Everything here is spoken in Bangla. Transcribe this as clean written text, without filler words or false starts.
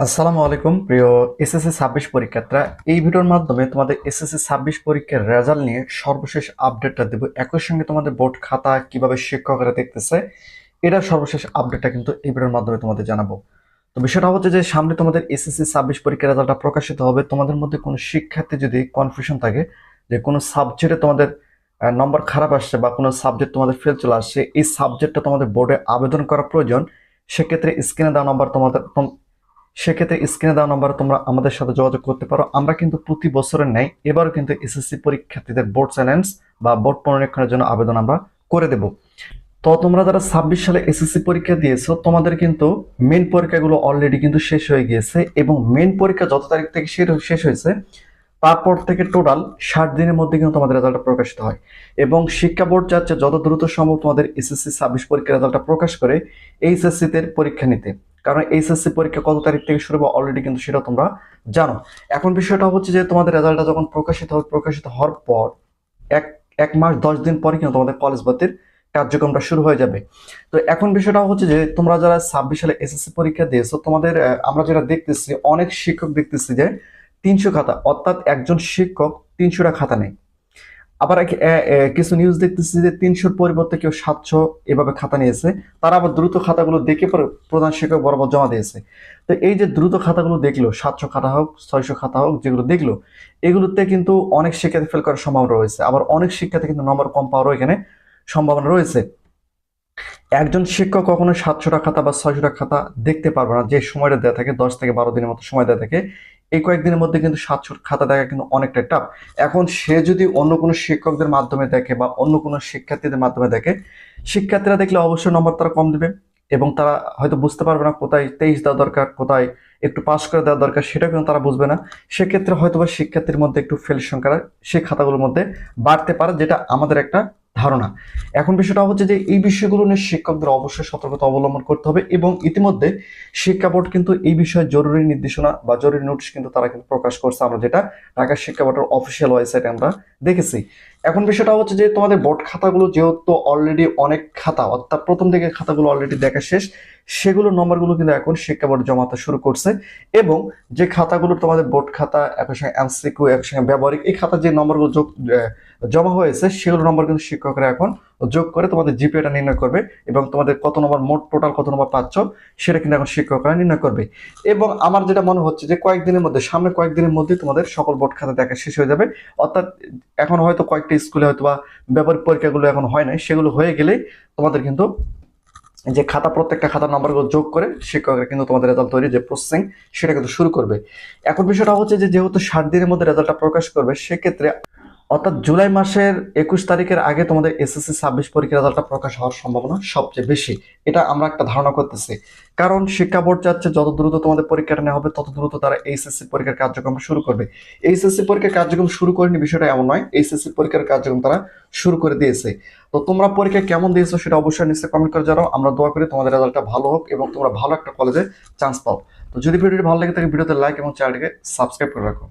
আসসালামু আলাইকুম প্রিয় এসএসসি 26 পরীক্ষার্থীরা। এই ভিডিওর মাধ্যমে তোমাদের এসএসসি 26 পরীক্ষার রেজাল্ট নিয়ে সর্বশেষ আপডেটটা দেব। একই সঙ্গে তোমাদের বোর্ড খাতা কিভাবে শিক্ষকরা দেখতেছে এটা সর্বশেষ আপডেটটা কিন্তু এই ভিডিওর মাধ্যমে তোমাদের জানাবো। তো বিষয়টা হচ্ছে যে সামনে তোমাদের এসএসসি 26 পরীক্ষার রেজাল্টটা প্রকাশিত হবে। তোমাদের মধ্যে কোনো শিক্ষার্থী যদি কনফিউশন থাকে যে কোনো সাবজেক্টে তোমাদের নম্বর খারাপ আসছে বা কোনো সাবজেক্ট তোমাদের ফেল চলে আসছে, এই সাবজেক্টটা তোমাদের বোর্ডে আবেদন করা প্রয়োজন। সেক্ষেত্রে স্ক্রিনে দেওয়া নম্বর সেক্ষেত্রে স্ক্রিনে দেওয়া নম্বরে তোমরা আমাদের সাথে যোগাযোগ করতে পারো। আমরা কিন্তু প্রতি বছরের ন্যায় এবারও কিন্তু এসএসসি পরীক্ষার্থীদের বোর্ড চ্যালেঞ্জ বা বোর্ড পুনরীক্ষণের জন্য আবেদন আমরা করে দেব। তো তোমরা যারা 26 সালে এসএসসি পরীক্ষা দিয়েছো তোমাদের কিন্তু মেন পরীক্ষাগুলো অলরেডি কিন্তু শেষ হয়ে গিয়েছে, এবং মেন পরীক্ষা যত তারিখ থেকে শেষ হয়েছে তারপর থেকে টোটাল 60 দিনের মধ্যে কিন্তু তোমাদের রেজাল্টটা প্রকাশিত হয়। এবং শিক্ষা বোর্ড চাচ্ছে যত দ্রুত সম্ভব তোমাদের এসএসসি 26 পরীক্ষার রেজাল্টটা প্রকাশ করে এইচএসসি তে পরীক্ষা নিতে। কারণ এইচএসসি পরীক্ষা কত তারিখ থেকে শুরু হবে অলরেডি কিন্তু সেটা তোমরা জানো। এখন বিষয়টা হচ্ছে যে তোমাদের রেজাল্টটা যখন প্রকাশিত হওয়ার পর এক এক মাস 10 দিন পরে কিন্তু তোমাদের কলেজ ভর্তির কার্যক্রমটা শুরু হয়ে যাবে। তো এখন বিষয়টা হচ্ছে যে তোমরা যারা 26 সালে এসএসসি পরীক্ষা দিয়েছো তোমাদের আমরা যেটা দেখতেছি, অনেক শিক্ষক দেখতেছি যে 300 খাতা, অর্থাৎ একজন শিক্ষক 300টা খাতা নেই। আবার কিছু নিউজ দেখতেছি যে 300-র পরিবর্তে কেউ 700 এভাবে খাতা নিয়েছে। তারা আবার দ্রুত খাতাগুলো দেখে পরে প্রধান শিক্ষক বরাবর জমা দিয়েছে। তো এই যে দ্রুত খাতাগুলো দেখলো, 700 খাতা হোক 600 খাতা হোক যেগুলো দেখলো, এগুলোতে কিন্তু অনেক শিক্ষার্থী ফেল করার সম্ভাবনা রয়েছে। আবার অনেক শিক্ষার্থী কিন্তু নম্বর কম পাওয়ারও এখানে সম্ভাবনা রয়েছে। একজন শিক্ষক কখনো 700টা খাতা বা 600টা খাতা দেখতে পারবে না। যে সময়টা দেওয়া থাকে 10 থেকে 12 দিনের মতো সময় দেওয়া থাকে, এই কয়েকদিনের মধ্যে কিন্তু 700 খাতা দেখা কিন্তু অনেকটা টাফ। এখন সে যদি অন্য কোনো শিক্ষকদের মাধ্যমে দেখে বা অন্য কোনো শিক্ষার্থীদের মাধ্যমে দেখে, শিক্ষার্থীরা দেখলে অবশ্যই নম্বর তারা কম দিবে, এবং তারা হয়তো বুঝতে পারবে না কোথায় 23 দেওয়া দরকার, কোথায় একটু পাস করে দেওয়া দরকার, সেটা কিন্তু তারা বুঝবে না। সেক্ষেত্রে হয়তো বা শিক্ষার্থীর মধ্যে একটু ফেল সংখ্যা সেই খাতাগুলোর মধ্যে বাড়তে পারে, যেটা আমাদের একটা ধারণা। এখন বিষয়টা হচ্ছে যে এই বিষয়গুলো নিয়ে শিক্ষকদের অবশ্যই সতর্কতা অবলম্বন করতে হবে, এবং ইতিমধ্যে শিক্ষা বোর্ড কিন্তু এই বিষয়ে জরুরি নির্দেশনা বা জরুরি নোটিশ কিন্তু তারা কিন্তু প্রকাশ করছে, আমরা যেটা ঢাকা শিক্ষা বোর্ডের অফিসিয়াল ওয়েবসাইটে আমরা দেখেছি। এখন বিষয়টা হচ্ছে যে তোমাদের বোর্ড খাতাগুলো যেহেতু অলরেডি অনেক খাতা, অর্থাৎ প্রথম দিকে খাতাগুলো অলরেডি দেখা শেষ, সেগুলোর নম্বরগুলো কিন্তু এখন শিক্ষা বোর্ড জমাতে শুরু করছে। এবং যে খাতাগুলো তোমাদের বোর্ড খাতা, একই সঙ্গে এমসিকিউ, একই সঙ্গে ব্যবহারিক, এই খাতার যে নম্বরগুলো জমা হয়েছে সেগুলো নম্বর কিন্তু শিক্ষকরা এখন যোগ করে তোমাদের জিপিএটা নির্ণয় করবে, এবং তোমাদের কত নম্বর, মোট টোটাল কত নম্বর পাচ্ছ সেটা কিন্তু এখন শিক্ষকরা নির্ণয় করবে। এবং আমার যেটা মনে হচ্ছে যে সামনে কয়েকদিনের মধ্যে তোমাদের সকল বোর্ড খাতা দেখা শেষ হয়ে যাবে। অর্থাৎ এখন হয়তো কয়েকটা স্কুলে হয়তো বা ব্যবহারিক পরীক্ষাগুলো এখন হয় নাই, সেগুলো হয়ে গেলেই তোমাদের কিন্তু যে খাতা, প্রত্যেকটা খাতার নাম্বারগুলো যোগ করে শিক্ষকরা কিন্তু তোমাদের রেজাল্ট তৈরি যে প্রসেসিং সেটা কিন্তু শুরু করবে। এখন বিষয়টা হচ্ছে যে যেহেতু 60 দিনের মধ্যে রেজাল্টটা প্রকাশ করবে, সেক্ষেত্রে অর্থাৎ জুলাই মাসের 21 তারিখের আগে তোমাদের এসএসসি 26 পরীক্ষার রেজাল্টটা প্রকাশ হওয়ার সম্ভাবনা সবচেয়ে বেশি। এটা আমরা একটা ধারণা করতেছি, কারণ শিক্ষা বোর্ড চাচ্ছে যত দ্রুত তোমাদের পরীক্ষাটা নেওয়া হবে তত দ্রুত তারা এইচএসসি পরীক্ষার কার্যক্রম শুরু করবে। এইচএসসি পরীক্ষার কার্যক্রম শুরু করেনি বিষয়টা এমন নয়, এইচএসসি পরীক্ষার কার্যক্রম তারা শুরু করে দিয়েছে। তো তোমরা পরীক্ষা কেমন দিয়েছো সেটা অবশ্যই নিশ্চয়ই কমেন্ট করে জানাও। আমরা দোয়া করি তোমাদের রেজাল্টটা ভালো হোক এবং তোমরা ভালো একটা কলেজে চান্স পাও। তো যদি ভিডিওটি ভালো লাগে থাকে ভিডিওতে লাইক এবং চ্যানেলটিকে সাবস্ক্রাইব করে রাখো।